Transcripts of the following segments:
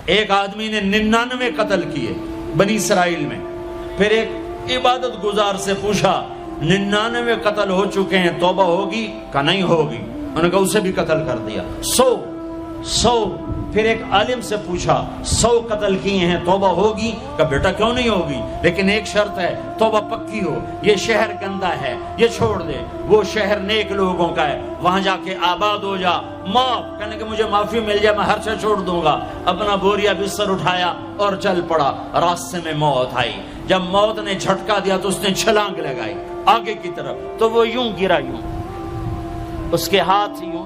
ایک آدمی نے 99 قتل کیے بنی اسرائیل میں. پھر ایک عبادت گزار سے پوچھا 99 قتل ہو چکے ہیں، توبہ ہوگی؟ کہ نہیں ہوگی. انہوں نے کہا اسے بھی قتل کر دیا. 100. پھر ایک عالم سے پوچھا 100 قتل کیے ہیں، توبہ ہوگی؟ کہ بیٹا کیوں نہیں ہوگی، لیکن ایک شرط ہے، توبہ پکی ہو. یہ شہر گندا ہے، یہ چھوڑ دے. وہ شہر نیک لوگوں کا ہے، وہاں جا کے آباد ہو جا. معاف کہنے کہ مجھے معافی مل جائے میں ہر شے چھوڑ دوں گا. اپنا بوریا بستر اٹھایا اور چل پڑا. راستے میں موت آئی. جب موت نے جھٹکا دیا تو اس نے چھلانگ لگائی آگے کی طرف، تو وہ یوں گرا، یوں اس کے ہاتھ یوں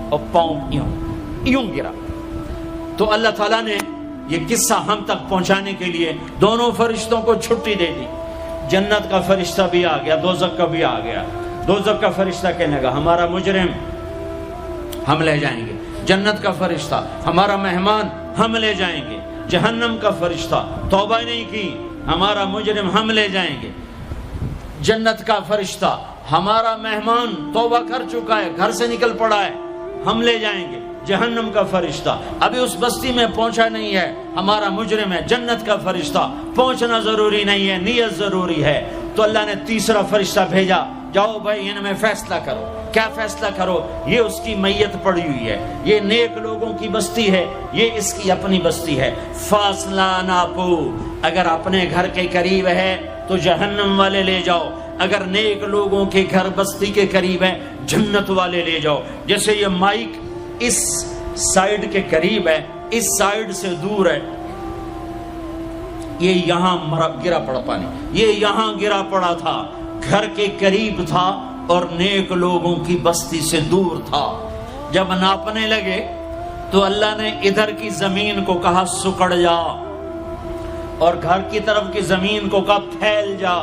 اور پاؤں یوں گرا. تو اللہ تعالیٰ نے یہ قصہ ہم تک پہنچانے کے لیے دونوں فرشتوں کو چھٹی دے دی. جنت کا فرشتہ بھی آ گیا، دوزخ کا بھی آ گیا. دوزخ کا فرشتہ کہنے لگا ہمارا مجرم ہم لے جائیں گے. جنت کا فرشتہ ہمارا مہمان ہم لے جائیں گے. جہنم کا فرشتہ توبہ نہیں کی ہمارا مجرم ہم لے جائیں گے. جنت کا فرشتہ ہمارا مہمان توبہ کر چکا ہے، گھر سے نکل پڑا ہے، ہم لے جائیں گے. جہنم کا فرشتہ ابھی اس بستی میں پہنچا نہیں ہے، ہمارا مجرم ہے. جنت کا فرشتہ پہنچنا ضروری نہیں ہے، نیت ضروری ہے. تو اللہ نے تیسرا فرشتہ بھیجا، جاؤ بھائی ان میں فیصلہ کرو. کیا فیصلہ کرو؟ یہ اس کی میت پڑی ہوئی ہے، یہ نیک لوگوں کی بستی ہے، یہ اس کی اپنی بستی ہے. فاصلہ ناپو، اگر اپنے گھر کے قریب ہے تو جہنم والے لے جاؤ، اگر نیک لوگوں کے گھر بستی کے قریب ہے جنت والے لے جاؤ. جیسے یہ مائک اس سائیڈ کے قریب ہے، اس سائیڈ سے دور ہے. یہ یہاں گرا پڑا پانی، یہ یہاں گرا پڑا تھا، گھر کے قریب تھا اور نیک لوگوں کی بستی سے دور تھا. جب ناپنے لگے تو اللہ نے ادھر کی زمین کو کہا سکڑ جا، اور گھر کی طرف کی زمین کو کہا پھیل جا.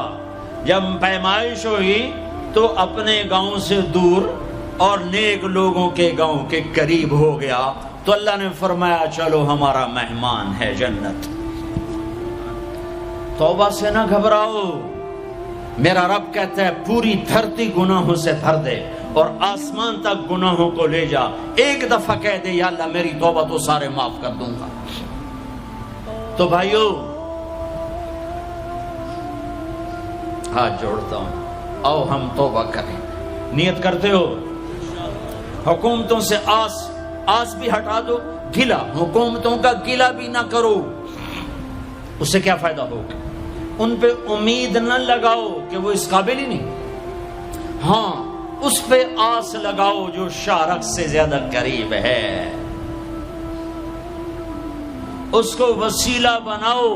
جب پیمائش ہوئی تو اپنے گاؤں سے دور اور نیک لوگوں کے گاؤں کے قریب ہو گیا. تو اللہ نے فرمایا چلو ہمارا مہمان ہے جنت. توبہ سے نہ گھبراؤ، میرا رب کہتا ہے پوری دھرتی گناہوں سے بھر دے اور آسمان تک گناہوں کو لے جا. ایک دفعہ کہہ دے یا اللہ میری توبہ تو سارے معاف کر دوں گا. تو بھائیو ہاتھ جوڑتا ہوں، آؤ ہم توبہ کریں. نیت کرتے ہو؟ حکومتوں سے آس بھی ہٹا دو، گلا حکومتوں کا گلا بھی نہ کرو. اس سے کیا فائدہ ہوگا؟ ان پہ امید نہ لگاؤ کہ وہ اس قابل ہی نہیں. ہاں اس پہ آس لگاؤ جو شارک سے زیادہ قریب ہے. اس کو وسیلہ بناؤ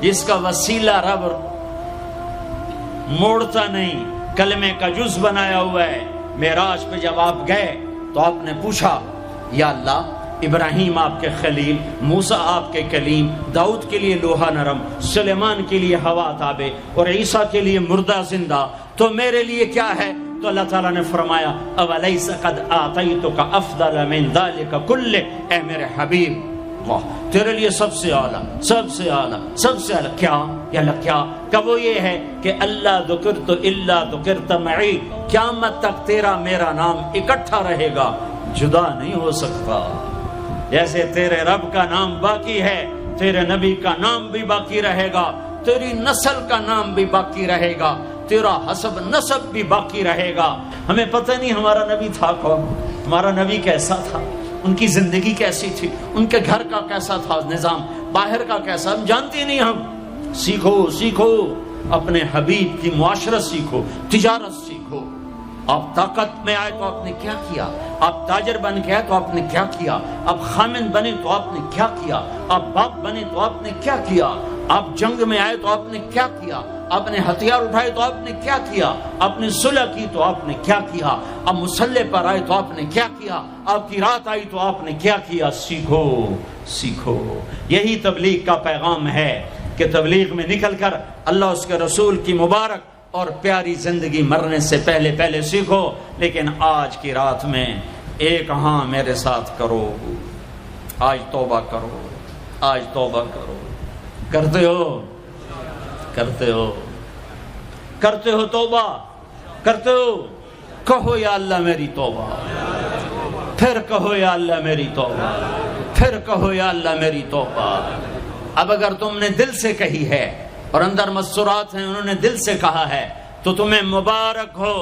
جس کا وسیلہ رب موڑتا نہیں، کلمے کا جز بنایا ہوا ہے. معراج پہ جب آپ گئے تو آپ نے پوچھا یا اللہ ابراہیم آپ کے خلیل، موسیٰ آپ کے کلیم، داؤد کے لیے لوہا نرم، سلیمان کے لیے ہوا تابع اور عیسیٰ کے لیے مردہ زندہ، تو میرے لیے کیا ہے؟ تو اللہ تعالیٰ نے فرمایا اولیس قد آتیتک افضل من ذلک کلہ، اے میرے حبیب واہ تیرے لیے سب سے اعلیٰ، سب سے اعلیٰ، سب سے اعلیٰ کیا؟ یا اللہ کیا؟ کہ وہ یہ ہے کہ اللہ ذکرت الا ذکرت معی، قیامت تک تیرا میرا نام اکٹھا رہے گا، جدا نہیں ہو سکتا. جیسے تیرے رب کا نام باقی ہے، تیرے نبی کا نام بھی باقی رہے گا، تیری نسل کا نام بھی باقی رہے گا، تیرا حسب نسب بھی باقی رہے گا. ہمیں پتہ نہیں ہمارا نبی تھا کون، ہمارا نبی کیسا تھا، ان کی زندگی کیسی تھی، ان کے گھر کا کیسا تھا نظام، باہر کا کیسا، ہم جانتے نہیں. ہم سیکھو اپنے حبیب کی معاشرت سیکھو، تجارت سیکھو. آپ طاقت میں آئے تو آپ نے کیا کیا، آپ تاجر بن کے آئے تو آپ نے کیا کیا، آپ خامن بنے تو آپ نے کیا کیا، آپ باپ بنے تو آپ نے کیا کیا، آپ جنگ میں آئے تو آپ نے کیا کیا، آپ نے ہتھیار اٹھائے تو آپ نے کیا کیا، آپ نے صلح کی تو آپ نے کیا کیا، آپ مسلح پر آئے تو آپ نے کیا کیا، آپ کی رات آئی تو آپ نے کیا کیا. سیکھو. یہی تبلیغ کا پیغام ہے کہ تبلیغ میں نکل کر اللہ اس کے رسول کی مبارک اور پیاری زندگی مرنے سے پہلے سیکھو. لیکن آج کی رات میں ایک ہاں میرے ساتھ کرو، آج توبہ کرو، آج توبہ کرو. کرتے ہو توبہ کرتے ہو؟ کہو یا اللہ میری توبہ، پھر کہو یا اللہ میری توبہ، پھر کہو یا اللہ میری توبہ۔ اب اگر تم نے دل سے کہی ہے اور اندر مسرات ہیں انہوں نے دل سے کہا ہے تو تمہیں مبارک ہو،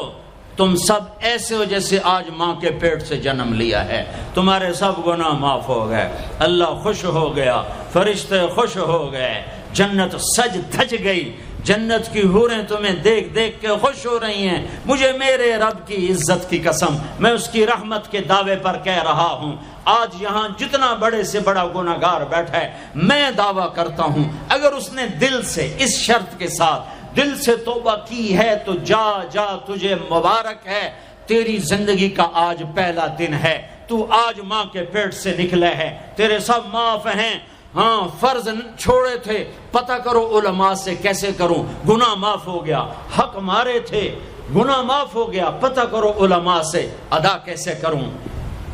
تم سب ایسے ہو جیسے آج ماں کے پیٹ سے جنم لیا ہے، تمہارے سب گناہ معاف ہو گئے، اللہ خوش ہو گیا، فرشتے خوش ہو گئے، جنت سج دھج گئی، جنت کی حوریں تمہیں دیکھ دیکھ کے خوش ہو رہی ہیں۔ مجھے میرے رب کی عزت کی قسم، میں اس کی رحمت کے دعوے پر کہہ رہا ہوں، آج یہاں جتنا بڑے سے بڑا گناہگار بیٹھا ہے، میں دعویٰ کرتا ہوں اگر اس نے دل سے اس شرط کے ساتھ دل سے توبہ کی ہے تو جا جا تجھے مبارک ہے، تیری زندگی کا آج پہلا دن ہے، تو آج ماں کے پیٹ سے نکلے ہے، تیرے سب معاف ہیں۔ ہاں فرض چھوڑے تھے، پتہ کرو علماء سے کیسے کروں، گناہ معاف ہو گیا، حق مارے تھے گناہ معاف ہو گیا، پتہ کرو علماء سے ادا کیسے کروں۔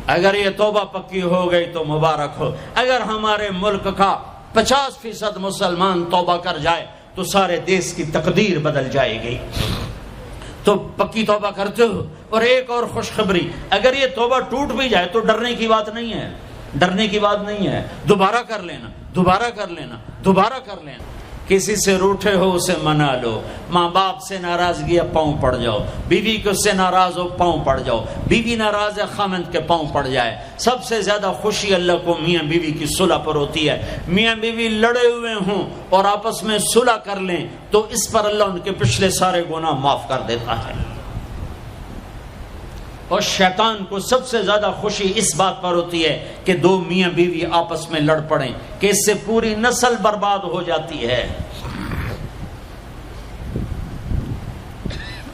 اگر یہ توبہ پکی ہو گئی تو مبارک ہو۔ اگر ہمارے ملک کا 50% مسلمان توبہ کر جائے تو سارے دیش کی تقدیر بدل جائے گی۔ تو پکی توبہ کرتے ہو۔ اور ایک اور خوشخبری، اگر یہ توبہ ٹوٹ بھی جائے تو ڈرنے کی بات نہیں ہے، ڈرنے کی بات نہیں ہے، دوبارہ کر لینا، دوبارہ کر لینا، دوبارہ کر لینا۔ کسی سے روٹھے ہو اسے منا لو، ماں باپ سے ناراضگی ہے پاؤں پڑ جاؤ، بیوی کو سے ناراض ہو پاؤں پڑ جاؤ، بیوی ناراض ہے خامند کے پاؤں پڑ جائے۔ سب سے زیادہ خوشی اللہ کو میاں بیوی کی صلح پر ہوتی ہے۔ میاں بیوی لڑے ہوئے ہوں اور آپس میں صلح کر لیں تو اس پر اللہ ان کے پچھلے سارے گناہ معاف کر دیتا ہے۔ اور شیطان کو سب سے زیادہ خوشی اس بات پر ہوتی ہے کہ دو میاں بیوی آپس میں لڑ پڑیں، کہ اس سے پوری نسل برباد ہو جاتی ہے۔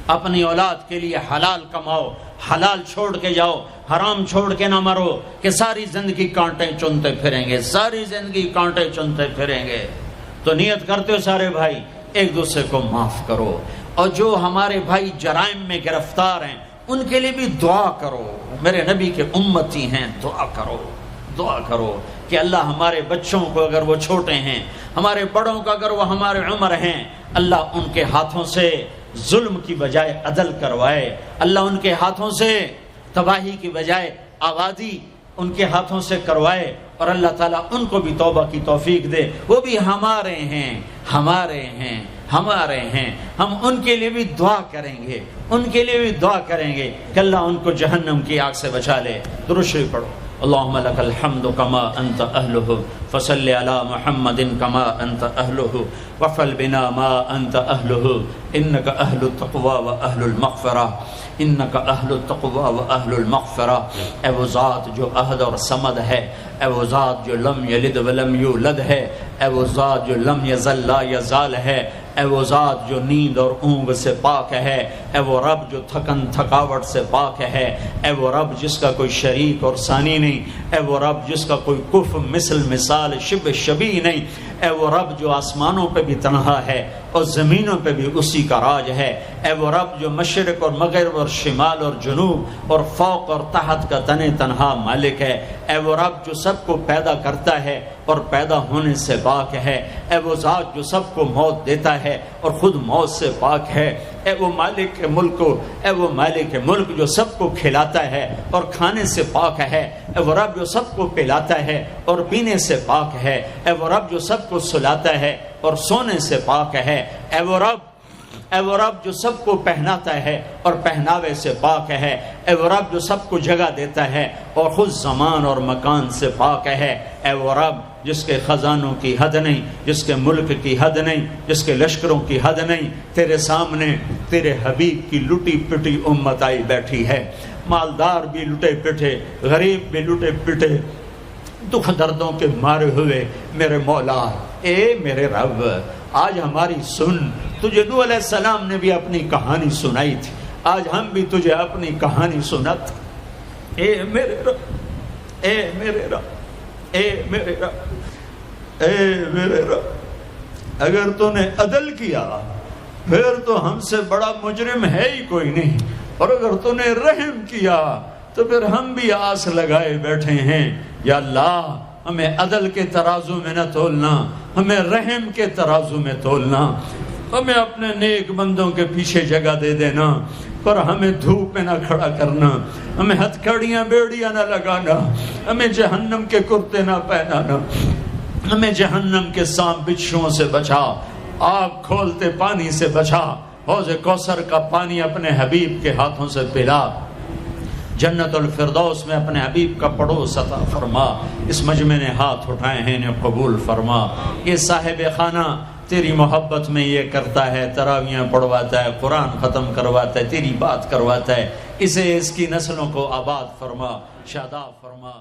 اپنی اولاد کے لیے حلال کماؤ، حلال چھوڑ کے جاؤ، حرام چھوڑ کے نہ مرو کہ ساری زندگی کانٹے چنتے پھریں گے، ساری زندگی کانٹے چنتے پھریں گے۔ تو نیت کرتے ہو سارے بھائی ایک دوسرے کو معاف کرو، اور جو ہمارے بھائی جرائم میں گرفتار ہیں ان کے لیے بھی دعا کرو، میرے نبی کے امتی ہیں، دعا کرو، دعا کرو کہ اللہ ہمارے بچوں کو اگر وہ چھوٹے ہیں، ہمارے بڑوں کو اگر وہ ہمارے عمر ہیں، اللہ ان کے ہاتھوں سے ظلم کی بجائے عدل کروائے، اللہ ان کے ہاتھوں سے تباہی کی بجائے آبادی ان کے ہاتھوں سے کروائے، اور اللہ تعالیٰ ان کو بھی توبہ کی توفیق دے۔ وہ بھی ہمارے ہیں، ہمارے ہیں، ہمارے ہیں، ہم ان کے لیے بھی دعا کریں گے، ان کے لیے بھی دعا کریں گے کہ اللہ ان کو جہنم کی آگ سے بچا لے۔ درود شریف پڑھو۔ اللہم لک الحمد کما انت اہلہ فصل علی محمد کما انت اہلہ وفعل بنا ما انت اہلہ انک اہل التقوی و اہل المغفرہ، انک اہل التقوی و اہل المغفرہ۔ اے وہ ذات جو احد اور صمد ہے، اے وہ ذات جو لم یلد ولم یولد ہے، اے وہ ذات جو لم یزل لا یزال ہے، اے وہ ذات جو نیند اور اونگ سے پاک ہے، اے وہ رب جو تھکن تھکاوٹ سے پاک ہے، اے وہ رب جس کا کوئی شریک اور ثانی نہیں، اے وہ رب جس کا کوئی کف مثل مثال شبہ شبیہ نہیں، اے وہ رب جو آسمانوں پہ بھی تنہا ہے اور زمینوں پہ بھی اسی کا راج ہے، اے وہ رب جو مشرق اور مغرب اور شمال اور جنوب اور فوق اور تحت کا تنے تنہا مالک ہے، اے وہ رب جو سب کو پیدا کرتا ہے اور پیدا ہونے سے پاک ہے، اے وہ ذات جو سب کو موت دیتا ہے اور خود موت سے پاک ہے، اے وہ مالک ملک، اے وہ مالک ملک جو سب کو کھلاتا ہے اور کھانے سے پاک ہے، اے وہ رب جو سب کو پلاتا ہے اور پینے سے پاک ہے، اے وہ رب جو سب کو سلاتا ہے اور سونے سے پاک ہے، اے وہ رب جو سب کو پہناتا ہے اور پہناوے سے پاک ہے، اے وہ رب جو سب کو جگہ دیتا ہے اور خود زمان اور مکان سے پاک ہے، اے وہ رب جس کے خزانوں کی حد نہیں، جس کے ملک کی حد نہیں، جس کے لشکروں کی حد نہیں، تیرے سامنے تیرے حبیب کی لٹی پٹی امت آئی بیٹھی ہے، مالدار بھی لٹے پٹے، غریب بھی لٹے پٹے، دکھ دردوں کے مارے ہوئے، میرے مولا اے میرے رب آج ہماری سن، تجھے نوح علیہ السلام نے بھی اپنی کہانی سنائی تھی، آج ہم بھی تجھے اپنی کہانی سنات، اے میرے رب، اے میرے رب، اے میرے رب، اے میرے رب، اگر تو نے عدل کیا پھر تو ہم سے بڑا مجرم ہے ہی کوئی نہیں، اور اگر تو نے رحم کیا تو پھر ہم بھی آس لگائے بیٹھے ہیں، یا اللہ ہمیں عدل کے ترازو میں نہ تولنا، ہمیں رحم کے ترازو میں تولنا، ہمیں اپنے نیک بندوں کے پیچھے جگہ دے دینا، پر ہمیں دھوپ میں نہ کھڑا کرنا، ہمیں ہتھکڑیاں بیڑیاں نہ لگانا، ہمیں جہنم کے کرتے نہ پہنانا، ہمیں جہنم کے سانپ بچھوؤں سے بچا، آگ کھولتے پانی سے بچا، حوض کوثر کا پانی اپنے حبیب کے ہاتھوں سے پلا، جنت الفردوس میں اپنے حبیب کا پڑوس عطا فرما۔ اس مجمع نے ہاتھ اٹھائے ہیں انہیں قبول فرما۔ یہ صاحب خانہ تیری محبت میں یہ کرتا ہے، تراویاں پڑھواتا ہے، قرآن ختم کرواتا ہے، تیری بات کرواتا ہے، اسے اس کی نسلوں کو آباد فرما، شاداب فرما۔